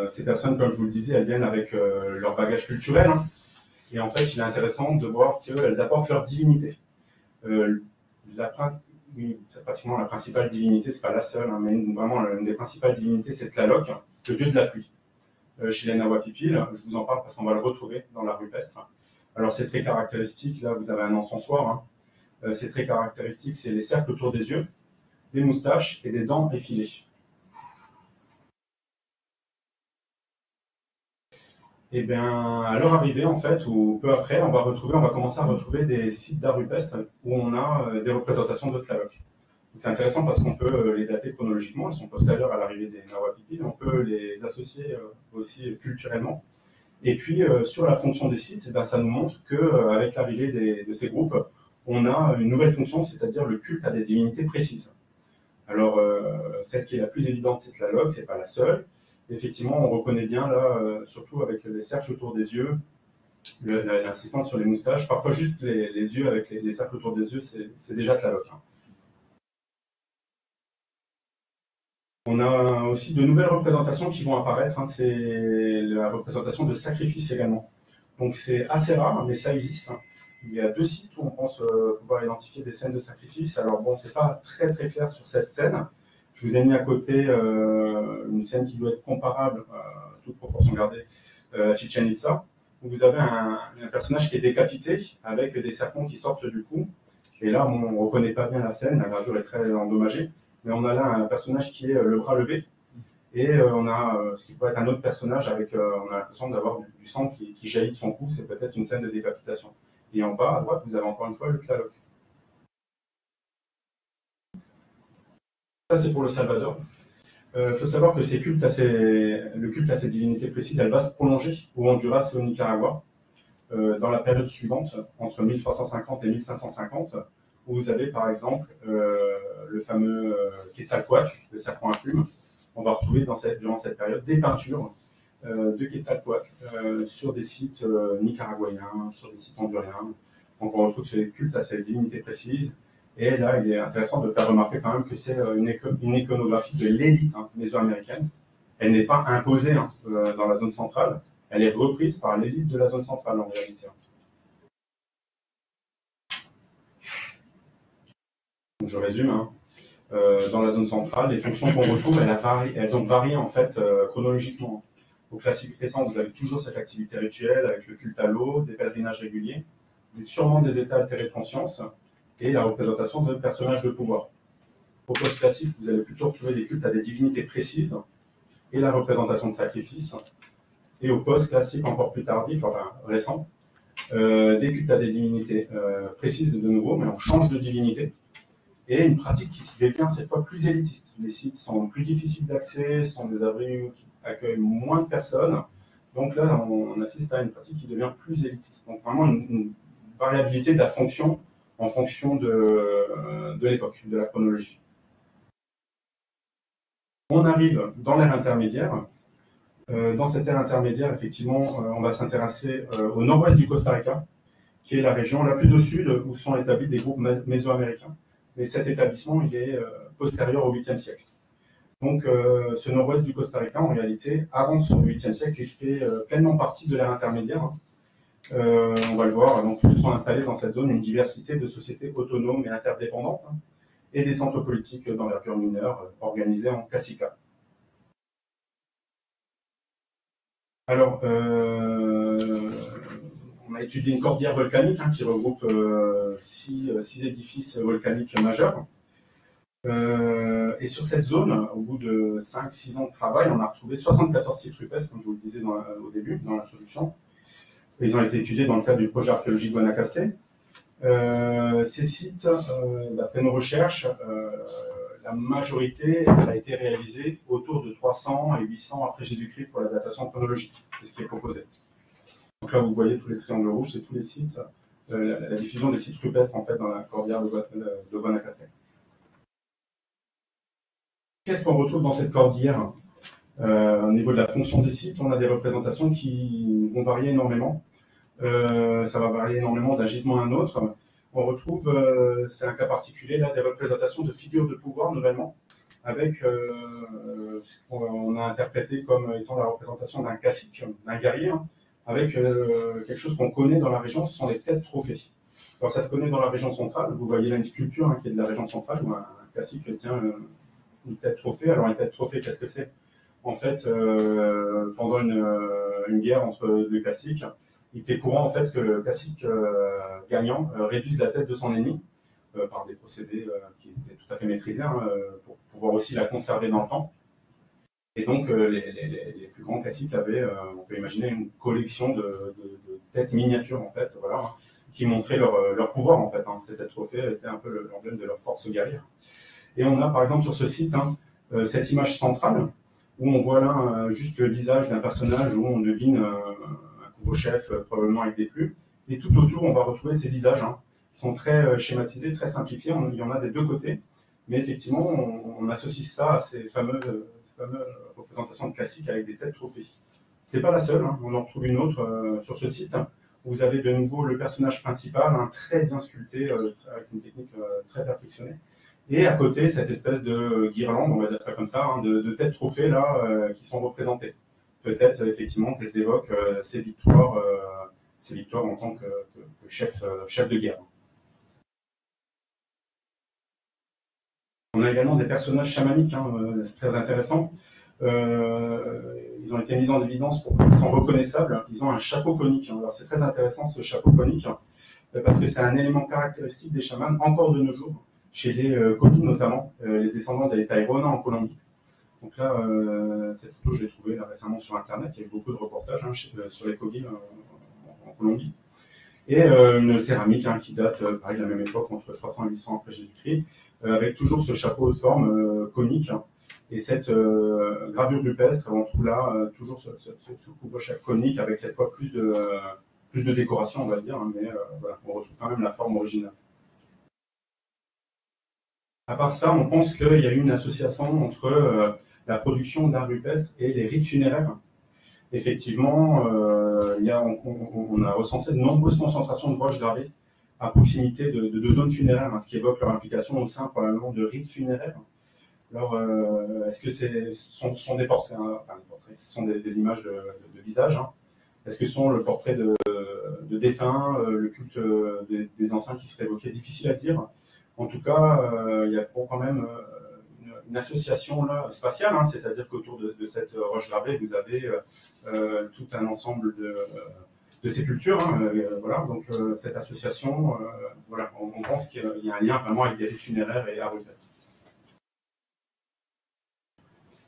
ces personnes, comme je vous le disais, elles viennent avec leur bagage culturel. Et en fait, il est intéressant de voir qu'elles apportent leur divinité. Oui, c'est pratiquement la principale divinité, c'est pas la seule, mais vraiment l'une des principales divinités, c'est Tlaloc, le dieu de la pluie. Chez les Nahuapipil, je vous en parle parce qu'on va le retrouver dans la rupestre. Alors c'est très caractéristique, là vous avez un encensoir, c'est très caractéristique, c'est les cercles autour des yeux, les moustaches et des dents effilées. Et bien, à leur arrivée, en fait, ou peu après, on va commencer à retrouver des sites d'art rupestre où on a des représentations de Tlaloc. C'est intéressant parce qu'on peut les dater chronologiquement, elles sont postérieures à l'arrivée des Nahuapipil, on peut les associer aussi culturellement. Et puis, sur la fonction des sites, ça nous montre qu'avec l'arrivée de ces groupes, on a une nouvelle fonction, c'est-à-dire le culte à des divinités précises. Alors, celle qui est la plus évidente, c'est Tlaloc, c'est pas la seule. Effectivement, on reconnaît bien là, surtout avec les cercles autour des yeux, l'insistance sur les moustaches. Parfois, juste les yeux avec les cercles autour des yeux, c'est déjà Tlaloc. On a aussi de nouvelles représentations qui vont apparaître. C'est la représentation de sacrifices également. Donc, c'est assez rare, mais ça existe. Il y a 2 sites où on pense pouvoir identifier des scènes de sacrifice. Alors, bon, c'est pas très très clair sur cette scène. Je vous ai mis à côté une scène qui doit être comparable, toute proportion gardée, à Chichen Itza, où vous avez un personnage qui est décapité avec des serpents qui sortent du cou. Et là, on ne reconnaît pas bien la scène, la gravure est très endommagée, mais on a là un personnage qui est le bras levé, et on a ce qui peut être un autre personnage avec, on a l'impression d'avoir du sang qui jaillit de son cou, c'est peut-être une scène de décapitation. Et en bas, à droite, vous avez encore une fois le Tlaloc. Ça, c'est pour le Salvador. Il faut savoir que le culte à ces divinités précises, elle va se prolonger au Honduras et au Nicaragua dans la période suivante, entre 1350 et 1550, où vous avez par exemple le fameux Quetzalcoatl, le serpent à plumes. On va retrouver durant cette période des peintures de Quetzalcoatl sur des sites nicaraguayens, sur des sites honduriens. Donc on retrouve ce culte à ces divinités précises. Et là, il est intéressant de faire remarquer quand même que c'est une iconographie de l'élite mésoaméricaine. Elle n'est pas imposée dans la zone centrale, elle est reprise par l'élite de la zone centrale en réalité. Donc, je résume. Dans la zone centrale, les fonctions qu'on retrouve, elles ont varié en fait chronologiquement. Au classique récent, vous avez toujours cette activité rituelle avec le culte à l'eau, des pèlerinages réguliers, sûrement des états altérés de conscience, et la représentation de personnages de pouvoir. Au post-classique, vous allez plutôt retrouver des cultes à des divinités précises et la représentation de sacrifices. Et au post-classique, encore plus tardif, enfin récent, des cultes à des divinités précises de nouveau, mais on change de divinité. Et une pratique qui devient cette fois plus élitiste. Les sites sont plus difficiles d'accès, sont des abris qui accueillent moins de personnes. Donc là, on assiste à une pratique qui devient plus élitiste. Donc vraiment une variabilité de la fonction en fonction de l'époque, de la chronologie. On arrive dans l'ère intermédiaire. Dans cette ère intermédiaire, effectivement, on va s'intéresser au nord-ouest du Costa Rica, qui est la région la plus au sud où sont établis des groupes mésoaméricains. Mais cet établissement, il est postérieur au 8e siècle. Donc, ce nord-ouest du Costa Rica, en réalité, avant ce 8e siècle, il fait pleinement partie de l'ère intermédiaire. On va le voir, donc se sont installés dans cette zone une diversité de sociétés autonomes et interdépendantes et des centres politiques d'envergure mineure organisés en cacica. Alors, on a étudié une cordillère volcanique qui regroupe 6 édifices volcaniques majeurs. Et sur cette zone, au bout de 5-6 ans de travail, on a retrouvé 74 sites rupestres, comme je vous le disais au début, dans l'introduction. Ils ont été étudiés dans le cadre du projet archéologique Guanacaste. Ces sites, d'après nos recherches, la majorité a été réalisée autour de 300 et 800 après Jésus-Christ pour la datation chronologique. C'est ce qui est proposé. Donc là, vous voyez tous les triangles rouges, c'est tous les sites la diffusion des sites rupestres en fait, dans la cordillère de Guanacaste. Qu'est-ce qu'on retrouve dans cette cordillère? Au niveau de la fonction des sites, on a des représentations qui vont varier énormément. Ça va varier énormément d'un gisement à un autre. On retrouve, c'est un cas particulier, là, des représentations de figures de pouvoir nouvellement, avec ce qu'on a interprété comme étant la représentation d'un cacique, d'un guerrier, hein, avec quelque chose qu'on connaît dans la région, ce sont les têtes trophées. Alors ça se connaît dans la région centrale, vous voyez là une sculpture hein, qui est de la région centrale, où un cacique tient une tête trophée. Alors une tête trophée, qu'est-ce que c'est? En fait, pendant une guerre entre deux caciques, il était courant en fait que le cacique gagnant réduise la tête de son ennemi par des procédés qui étaient tout à fait maîtrisés hein, pour pouvoir aussi la conserver dans le temps. Et donc les plus grands caciques avaient, on peut imaginer, une collection de têtes miniatures en fait, voilà, hein, qui montraient leur pouvoir en fait. Hein. Ces têtes trophées étaient un peu l'emblème de leur force guerrière. Et on a par exemple sur ce site hein, cette image centrale où on voit là juste le visage d'un personnage où on devine un couvre-chef, probablement avec des plumes. Et tout autour, on va retrouver ces visages hein, qui sont très schématisés, très simplifiés. Il y en a des deux côtés. Mais effectivement, on associe ça à ces fameuses représentations de classiques avec des têtes trophées. C'est pas la seule. Hein. On en retrouve une autre sur ce site où vous avez de nouveau le personnage principal, hein, très bien sculpté, avec une technique très perfectionnée. Et à côté, cette espèce de guirlande, on va dire ça comme ça, hein, de têtes trophées là, qui sont représentées. Peut-être effectivement qu'elles évoquent ces victoires en tant que chef de guerre. On a également des personnages chamaniques, hein, c'est très intéressant. Ils ont été mis en évidence pour qu'ils sont reconnaissables. Ils ont un chapeau conique. Alors c'est très intéressant ce chapeau conique parce que c'est un élément caractéristique des chamans encore de nos jours. Chez les Kogi notamment, les descendants des Tairona en Colombie. Donc là, cette photo, je l'ai trouvée là, récemment sur Internet. Il y a eu beaucoup de reportages hein, sur les Kogi en Colombie. Et une céramique hein, qui date, pareil, de la même époque, entre 300 et 800 après Jésus-Christ, avec toujours ce chapeau de forme conique. Hein, et cette gravure rupestre, on trouve là toujours ce couvre-chef conique avec cette fois plus de décoration, on va dire. Hein, mais voilà, on retrouve quand même la forme originale. À part ça, on pense qu'il y a eu une association entre la production d'art rupestre et les rites funéraires. Effectivement, on a recensé de nombreuses concentrations de roches gravées à proximité de zones funéraires, hein, ce qui évoque leur implication au sein probablement de rites funéraires. Alors, est-ce que ce sont des portraits, hein, enfin, des portraits, ce sont des images de visage hein. Est-ce que ce sont le portrait de défunts, le culte des anciens qui serait évoqué? Difficile à dire. En tout cas, il y a quand même une association là, spatiale, hein, c'est-à-dire qu'autour de cette roche gravée, vous avez tout un ensemble de sépultures. Hein, voilà, donc cette association, voilà, on pense qu'il y a un lien vraiment avec des rites funéraires et art rupestre.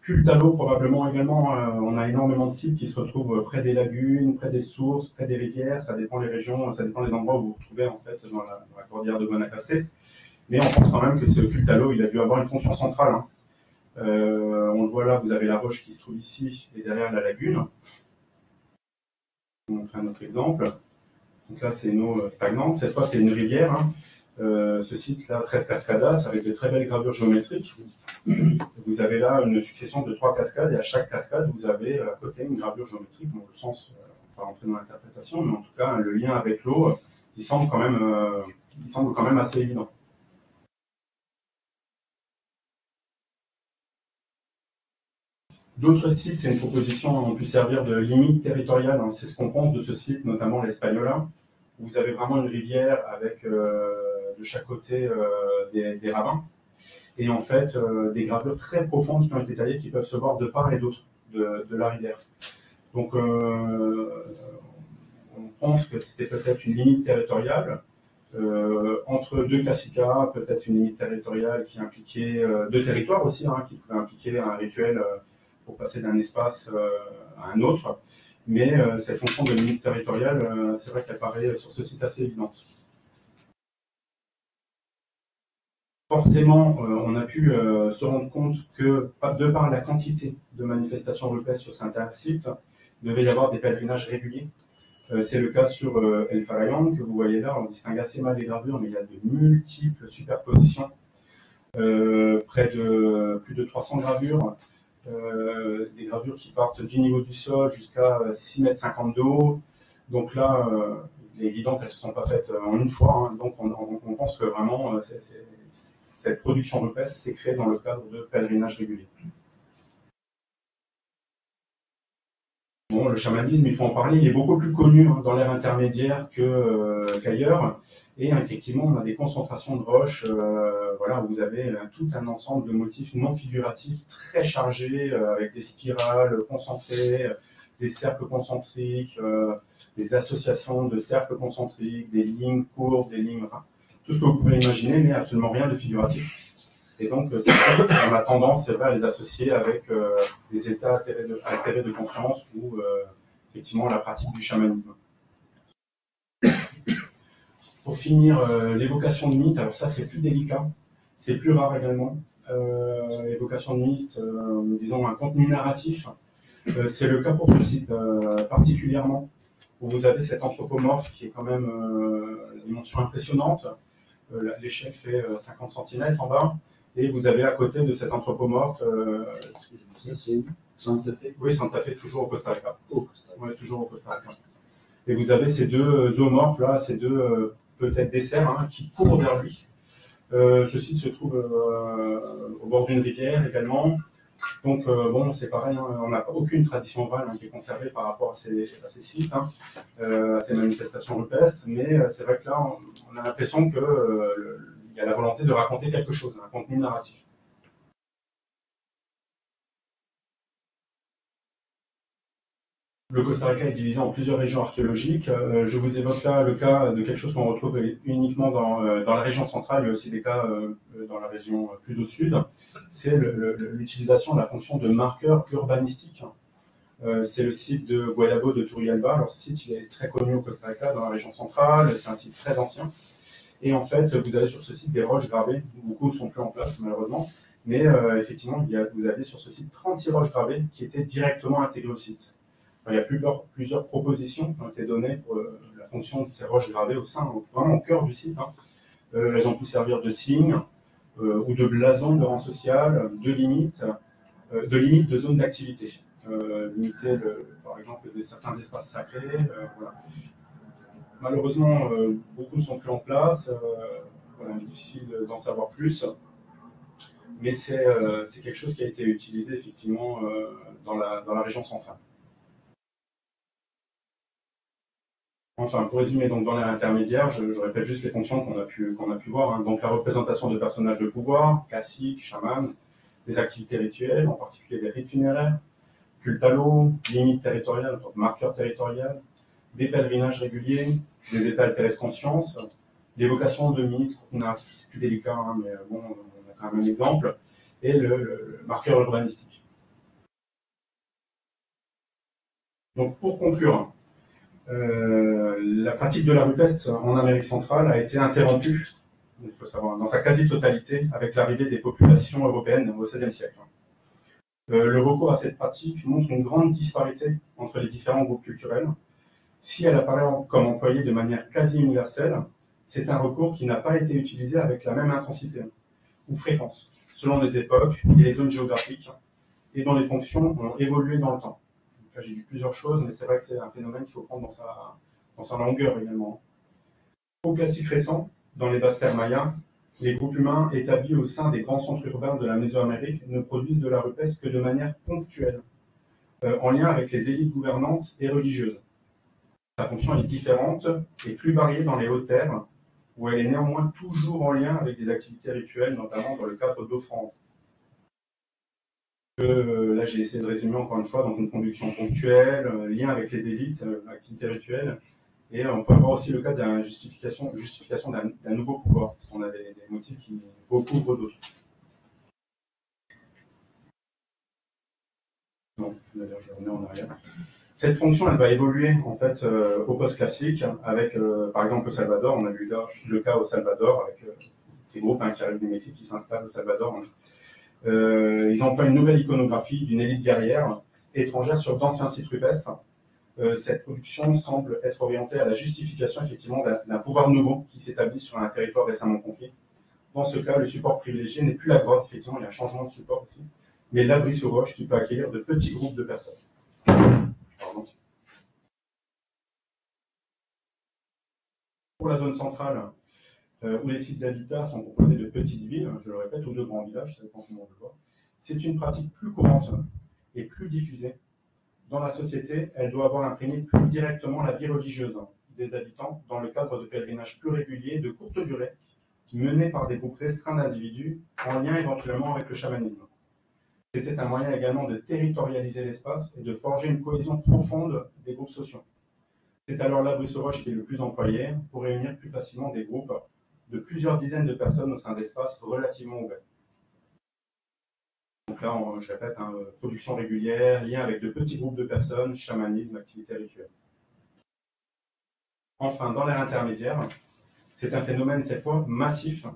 Culte à l'eau, probablement également, on a énormément de sites qui se retrouvent près des lagunes, près des sources, près des rivières, ça dépend des régions, ça dépend des endroits où vous vous retrouvez en fait dans la cordillère de Guanacaste. Mais on pense quand même que ce culte à l'eau, il a dû avoir une fonction centrale. Hein. On le voit là, vous avez la roche qui se trouve ici et derrière la lagune. Je vais vous montrer un autre exemple. Donc là, c'est une eau stagnante. Cette fois, c'est une rivière. Hein. Ce site-là, 13 cascadas, avec de très belles gravures géométriques. Vous avez là une succession de 3 cascades, et à chaque cascade, vous avez à côté une gravure géométrique. Bon, le sens, on va rentrer dans l'interprétation, mais en tout cas, le lien avec l'eau, il semble quand même assez évident. D'autres sites, c'est une proposition, on peut servir de limite territoriale. Hein. C'est ce qu'on pense de ce site, notamment l'Espagnola, où vous avez vraiment une rivière avec de chaque côté des ravins. Et en fait, des gravures très profondes qui ont été taillées, qui peuvent se voir de part et d'autre de la rivière. Donc, on pense que c'était peut-être une limite territoriale. Entre deux caciquas, peut-être une limite territoriale qui impliquait deux territoires aussi, hein, qui pouvaient impliquer un rituel pour passer d'un espace à un autre. Mais cette fonction de limite territoriale, c'est vrai qu'elle paraît sur ce site assez évidente. Forcément, on a pu se rendre compte que, de par la quantité de manifestations rupestres sur certains sites, il devait y avoir des pèlerinages réguliers. C'est le cas sur El Farayan, que vous voyez là. On distingue assez mal les gravures, mais il y a de multiples superpositions. Près de plus de 300 gravures. Des gravures qui partent du niveau du sol jusqu'à 6,50 m de haut. Donc là, il est évident qu'elles ne se sont pas faites en une fois. Hein. Donc on pense que vraiment, cette production rupestre s'est créée dans le cadre de pèlerinages réguliers. Bon, le chamanisme, il faut en parler, il est beaucoup plus connu dans l'ère intermédiaire qu'ailleurs. Et effectivement, on a des concentrations de roches voilà, où vous avez tout un ensemble de motifs non figuratifs très chargés, avec des spirales concentrées, des cercles concentriques, des associations de cercles concentriques, des lignes courbes, des lignes... Enfin, tout ce que vous pouvez imaginer, mais absolument rien de figuratif. Et donc, on a tendance, c'est vrai, à les associer avec des états altérés de conscience ou effectivement la pratique du chamanisme. Pour finir, l'évocation de mythes, alors ça c'est plus délicat, c'est plus rare également. Évocation de mythes, disons un contenu narratif, c'est le cas pour ce site particulièrement, où vous avez cet anthropomorphe qui est quand même une dimension impressionnante. L'échelle fait 50 cm en bas. Et vous avez à côté de cet anthropomorphe... Ça, c'est Santa Fe. Oui, Santa Fe, toujours au Costa Rica. Oui, toujours au Costa Rica. Et vous avez ces deux zoomorphes, là, ces deux peut-être desserts, hein, qui courent vers lui. Ce site se trouve au bord d'une rivière également. Donc, bon, c'est pareil, hein, on n'a aucune tradition orale qui est conservée par rapport à ces sites, hein, à ces manifestations rupestres. Mais c'est vrai que là, on a l'impression que... il y a la volonté de raconter quelque chose, un contenu narratif. Le Costa Rica est divisé en plusieurs régions archéologiques. Je vous évoque là le cas de quelque chose qu'on retrouve uniquement dans la région centrale, il y a aussi des cas dans la région plus au sud. C'est l'utilisation de la fonction de marqueur urbanistique. C'est le site de Guaydabo de Turrialba. Alors ce site il est très connu au Costa Rica, dans la région centrale, c'est un site très ancien. Et en fait, vous avez sur ce site des roches gravées, beaucoup ne sont plus en place malheureusement, mais effectivement, vous avez sur ce site 36 roches gravées qui étaient directement intégrées au site. Il y a plusieurs propositions qui ont été données pour la fonction de ces roches gravées au sein, vraiment au cœur du site. Hein. Elles ont pu servir de signe ou de blason de rang social, de limite de zone d'activité. Limiter, par exemple, certains espaces sacrés. Voilà. Malheureusement, beaucoup ne sont plus en place. Voilà, difficile d'en savoir plus. Mais c'est quelque chose qui a été utilisé effectivement dans la région centrale. Enfin, pour résumer, donc dans l'ère intermédiaire, je répète juste les fonctions qu'on a pu voir. Hein. Donc la représentation de personnages de pouvoir, classiques, chamans, des activités rituelles, en particulier des rites funéraires, culte à l'eau, limites territoriales, donc marqueurs territoriaux, des pèlerinages réguliers, des états altérés de conscience, l'évocation de mythes, c'est plus délicat, hein, mais bon, on a quand même un exemple, et le marqueur urbanistique. Donc pour conclure, la pratique de la rupestre en Amérique centrale a été interrompue, il faut savoir, dans sa quasi-totalité avec l'arrivée des populations européennes au XVIe siècle. Le recours à cette pratique montre une grande disparité entre les différents groupes culturels. Si elle apparaît comme employée de manière quasi universelle, c'est un recours qui n'a pas été utilisé avec la même intensité ou fréquence, selon les époques et les zones géographiques, et dont les fonctions ont évolué dans le temps. Là, j'ai dit plusieurs choses, mais c'est vrai que c'est un phénomène qu'il faut prendre dans sa longueur également. Au classique récent, dans les basses terres mayas, les groupes humains établis au sein des grands centres urbains de la Mésoamérique ne produisent de la rupestre que de manière ponctuelle, en lien avec les élites gouvernantes et religieuses. Sa fonction est différente et plus variée dans les hautes terres, où elle est néanmoins toujours en lien avec des activités rituelles, notamment dans le cadre d'offrandes. Là, j'ai essayé de résumer encore une fois, donc une conduction ponctuelle, lien avec les élites, activités rituelles, et on peut avoir aussi le cas d'une justification d'un nouveau pouvoir, parce qu'on a des motifs qui recouvrent d'autres. Bon, d'ailleurs, je revenais en arrière. Cette fonction, elle va évoluer en fait au post-classique, avec par exemple le Salvador. On a vu le cas au Salvador, avec ces groupes qui arrivent du Mexique qui s'installent au Salvador. Ils emploient une nouvelle iconographie d'une élite guerrière étrangère sur d'anciens sites rupestres, cette production semble être orientée à la justification effectivement d'un pouvoir nouveau qui s'établit sur un territoire récemment conquis. Dans ce cas, le support privilégié n'est plus la grotte, effectivement, il y a un changement de support aussi, mais l'abri sous roche qui peut accueillir de petits groupes de personnes. Pardon. Pour la zone centrale, où les sites d'habitat sont composés de petites villes, je le répète, ou de grands villages, ça dépend comment on le voit, c'est une pratique plus courante et plus diffusée. Dans la société, elle doit avoir imprégné plus directement la vie religieuse des habitants dans le cadre de pèlerinages plus réguliers de courte durée, menés par des groupes restreints d'individus, en lien éventuellement avec le chamanisme. C'était un moyen également de territorialiser l'espace et de forger une cohésion profonde des groupes sociaux. C'est alors l'abri sous roche qui est le plus employé pour réunir plus facilement des groupes de plusieurs dizaines de personnes au sein d'espaces relativement ouverts. Donc là, je répète, production régulière, lien avec de petits groupes de personnes, chamanisme, activités rituelles. Enfin, dans l'ère intermédiaire, c'est un phénomène cette fois massif.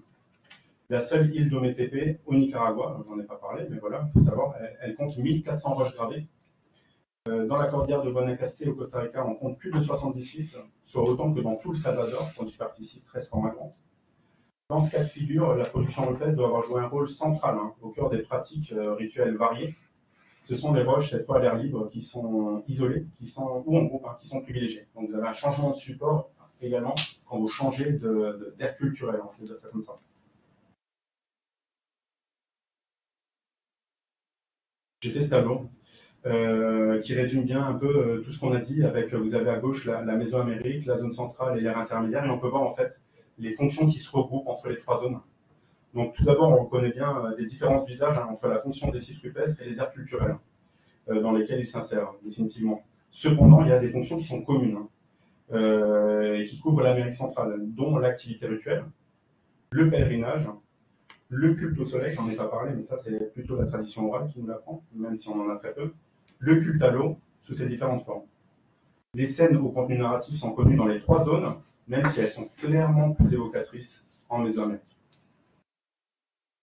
La seule île d'Ometepe au Nicaragua, j'en ai pas parlé, mais voilà, il faut savoir, elle compte 1400 roches gravées. Dans la cordillère de Guanacaste au Costa Rica, on compte plus de 70 sites, soit autant que dans tout le Salvador, pour une superficie très grande. Dans ce cas de figure, la production rupestre doit avoir joué un rôle central au cœur des pratiques rituelles variées. Ce sont des roches, cette fois à l'air libre, qui sont isolées, ou en groupe, qui sont privilégiées. Donc vous avez un changement de support également quand vous changez d'air culturel, on peut dire ça comme ça. J'ai fait ce tableau qui résume bien un peu tout ce qu'on a dit. Vous avez à gauche la Mésoamérique, la zone centrale et l'ère intermédiaire, et on peut voir en fait les fonctions qui se regroupent entre les trois zones. Donc tout d'abord, on reconnaît bien des différences d'usage entre la fonction des sites rupestres et les aires culturelles dans lesquelles ils s'insèrent, définitivement. Cependant, il y a des fonctions qui sont communes et qui couvrent l'Amérique centrale, dont l'activité rituelle, le pèlerinage, le culte au soleil, j'en ai pas parlé, mais ça c'est plutôt la tradition orale qui nous l'apprend, même si on en a très peu, le culte à l'eau, sous ses différentes formes. Les scènes au contenu narratif sont connues dans les trois zones, même si elles sont clairement plus évocatrices en Mésoamérique.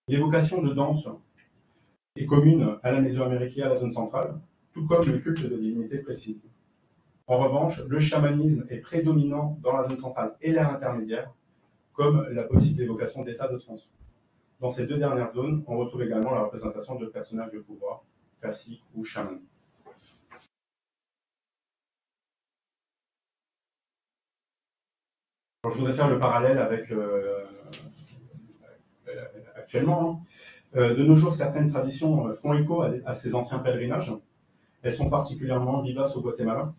L'évocation de danse est commune à la Mésoamérique et à la zone centrale, tout comme le culte de divinités précises. En revanche, le chamanisme est prédominant dans la zone centrale et l'ère intermédiaire, comme la possible évocation d'états de trance. Dans ces deux dernières zones, on retrouve également la représentation de personnages de pouvoir, classiques ou chamans. Alors, je voudrais faire le parallèle avec actuellement. De nos jours, certaines traditions font écho à ces anciens pèlerinages. Elles sont particulièrement vivaces au Guatemala.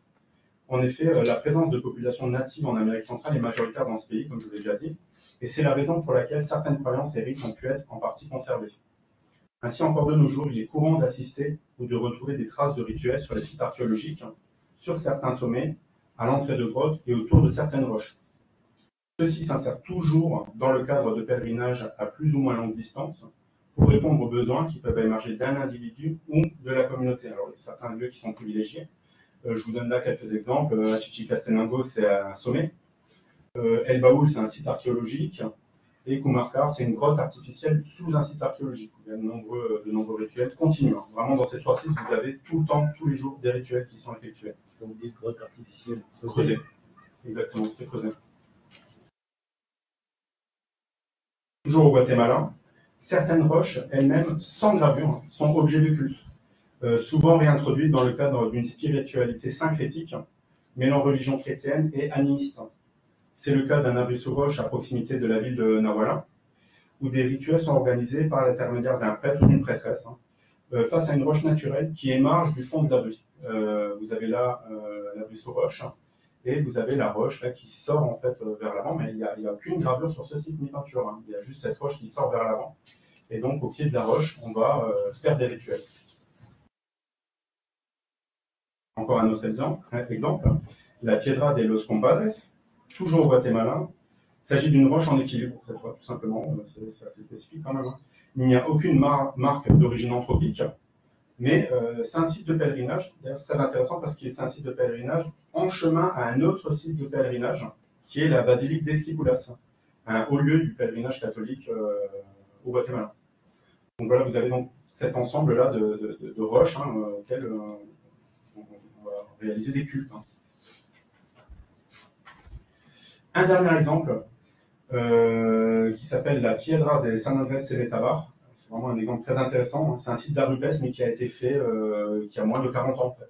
En effet, la présence de populations natives en Amérique centrale est majoritaire dans ce pays, comme je l'ai déjà dit, et c'est la raison pour laquelle certaines croyances et rites ont pu être en partie conservés. Ainsi, encore de nos jours, il est courant d'assister ou de retrouver des traces de rituels sur les sites archéologiques, sur certains sommets, à l'entrée de grottes et autour de certaines roches. Ceux-ci s'insèrent toujours dans le cadre de pèlerinages à plus ou moins longue distance pour répondre aux besoins qui peuvent émerger d'un individu ou de la communauté. Alors, il y a certains lieux qui sont privilégiés. Je vous donne là quelques exemples. Chichicastenango, c'est un sommet. El Baúl, c'est un site archéologique. Et Kumarcar, c'est une grotte artificielle sous un site archéologique. Il y a de nombreux rituels continus. Vraiment, dans ces trois sites, vous avez tout le temps, tous les jours, des rituels qui sont effectués. Donc des grottes artificielles creusées. Exactement, c'est creusé. Toujours au Guatemala, certaines roches, elles-mêmes, sans gravure, sont objets de culte, souvent réintroduites dans le cadre d'une spiritualité syncrétique, mêlant religion chrétienne et animiste. C'est le cas d'un abri sous roche à proximité de la ville de Nahuala, où des rituels sont organisés par l'intermédiaire d'un prêtre ou d'une prêtresse, face à une roche naturelle qui émarge du fond de l'abri. Vous avez là l'abri sous roche, et vous avez la roche là, qui sort en fait vers l'avant, mais il n'y a aucune gravure sur ce site ni peinture. Il y a juste cette roche qui sort vers l'avant. Et donc au pied de la roche, on va faire des rituels. Encore un autre exemple, la Piedra de los Compadres, toujours au Guatemala. Il s'agit d'une roche en équilibre, cette fois, tout simplement. C'est assez spécifique quand même. Il n'y a aucune marque d'origine anthropique, mais c'est un site de pèlerinage. D'ailleurs, c'est très intéressant parce que c'est un site de pèlerinage en chemin à un autre site de pèlerinage, qui est la basilique d'Esquipulas, un haut lieu du pèlerinage catholique au Guatemala. Donc voilà, vous avez donc cet ensemble-là de roches auxquelles on va réaliser des cultes. Un dernier exemple qui s'appelle la Piedra de San Andrés Semetabar. C'est vraiment un exemple très intéressant. C'est un site d'art rupestre, mais qui a été fait qui a moins de 40 ans en fait.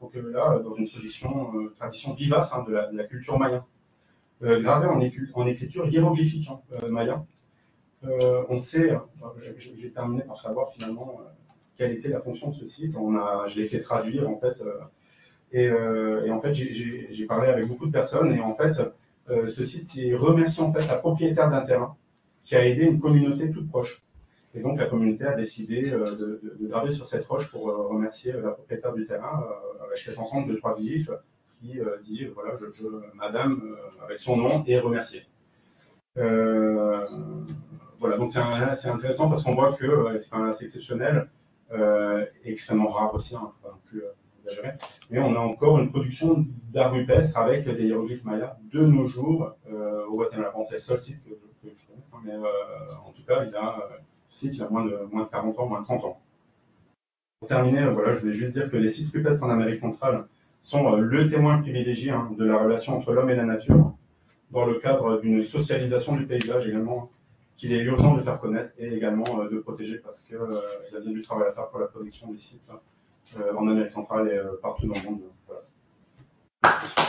Donc là, dans une tradition vivace de la culture maya. Gravé en écriture hiéroglyphique maya. On sait, j'ai terminé par savoir finalement quelle était la fonction de ce site. Je l'ai fait traduire en fait, et en fait j'ai parlé avec beaucoup de personnes et en fait ce site il remercie en fait la propriétaire d'un terrain qui a aidé une communauté toute proche. Et donc la communauté a décidé de graver sur cette roche pour remercier la propriétaire du terrain avec cet ensemble de 3 glyphes qui dit voilà Madame avec son nom et remercier. Voilà, donc c'est intéressant parce qu'on voit que c'est quand même assez exceptionnel, extrêmement rare aussi, faut pas non plus exagérer, mais on a encore une production d'art rupestre avec des hiéroglyphes mayas de nos jours au Guatemala. Bon, c'est le seul site que je connaisse, mais en tout cas, ce site il a moins de 40 ans, moins de 30 ans. Pour terminer, voilà, je voulais juste dire que les sites rupestres en Amérique centrale sont le témoin privilégié de la relation entre l'homme et la nature, dans le cadre d'une socialisation du paysage également, qu'il est urgent de faire connaître et également de protéger parce qu'il y a bien du travail à faire pour la protection des sites en Amérique centrale et partout dans le monde. Voilà. Merci.